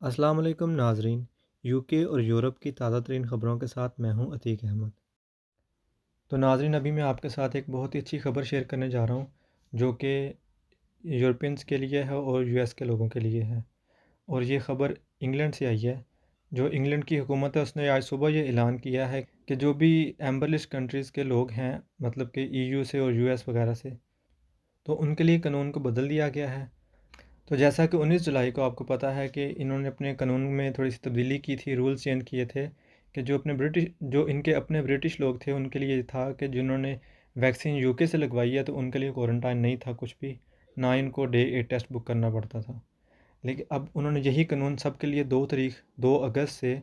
السلام علیکم ناظرین، یو کے اور یورپ کی تازہ ترین خبروں کے ساتھ میں ہوں عتیق احمد۔ تو ناظرین، ابھی میں آپ کے ساتھ ایک بہت ہی اچھی خبر شیئر کرنے جا رہا ہوں جو کہ یورپینس کے لیے ہے اور یو ایس کے لوگوں کے لیے ہے۔ اور یہ خبر انگلینڈ سے آئی ہے۔ جو انگلینڈ کی حکومت ہے اس نے آج صبح یہ اعلان کیا ہے کہ جو بھی ایمبرلسٹ کنٹریز کے لوگ ہیں، مطلب کہ ای یو سے اور یو ایس وغیرہ سے، تو ان کے لیے قانون کو بدل دیا گیا ہے۔ تو جیسا کہ 19 جولائی کو آپ کو پتہ ہے کہ انہوں نے اپنے قانون میں تھوڑی سی تبدیلی کی تھی، رولز چینج کیے تھے کہ جو ان کے اپنے برٹش لوگ تھے ان کے لیے یہ تھا کہ جنہوں نے ویکسین یو کے سے لگوائی ہے تو ان کے لیے کوارنٹائن نہیں تھا کچھ بھی، نہ ان کو ڈے 8 ٹیسٹ بک کرنا پڑتا تھا۔ لیکن اب انہوں نے یہی قانون سب کے لیے 2 اگست سے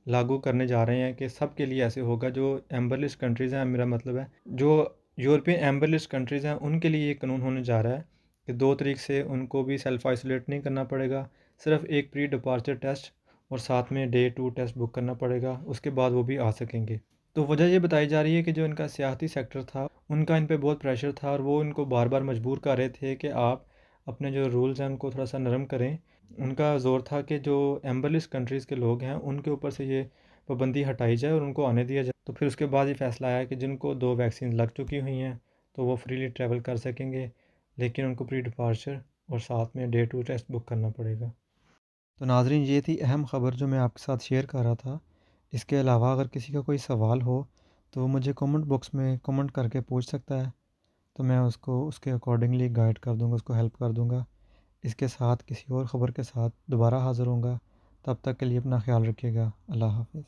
لاگو کرنے جا رہے ہیں کہ سب کے لیے ایسے ہوگا جو ایمبرلسٹ کنٹریز ہیں، میرا مطلب ہے جو یورپین ایمبرلسٹ کنٹریز ہیں ان کے لیے یہ قانون ہونے جا رہا ہے کہ 2 تاریخ سے ان کو بھی سیلف آئسولیٹ نہیں کرنا پڑے گا، صرف ایک پری ڈپارچر ٹیسٹ اور ساتھ میں ڈے 2 ٹیسٹ بک کرنا پڑے گا، اس کے بعد وہ بھی آ سکیں گے۔ تو وجہ یہ بتائی جا رہی ہے کہ جو ان کا سیاحتی سیکٹر تھا ان کا ان پہ بہت پریشر تھا اور وہ ان کو بار بار مجبور کر رہے تھے کہ آپ اپنے جو رولز ہیں ان کو تھوڑا سا نرم کریں۔ ان کا زور تھا کہ جو ایمبرلسٹ کنٹریز کے لوگ ہیں ان کے اوپر سے یہ پابندی ہٹائی جائے اور ان کو آنے دیا جائے۔ تو پھر اس کے بعد یہ فیصلہ آیا کہ جن کو 2 ویکسین لگ چکی ہوئی ہیں تو وہ فریلی ٹریول کر سکیں گے، لیکن ان کو پری ڈپارچر اور ساتھ میں ڈے 2 ٹیسٹ بک کرنا پڑے گا۔ تو ناظرین، یہ تھی اہم خبر جو میں آپ کے ساتھ شیئر کر رہا تھا۔ اس کے علاوہ اگر کسی کا کوئی سوال ہو تو وہ مجھے کومنٹ باکس میں کومنٹ کر کے پوچھ سکتا ہے، تو میں اس کو اس کے اکارڈنگلی گائیڈ کر دوں گا، اس کو ہیلپ کر دوں گا۔ اس کے ساتھ کسی اور خبر کے ساتھ دوبارہ حاضر ہوں گا، تب تک کے لیے اپنا خیال رکھیے گا۔ اللہ حافظ۔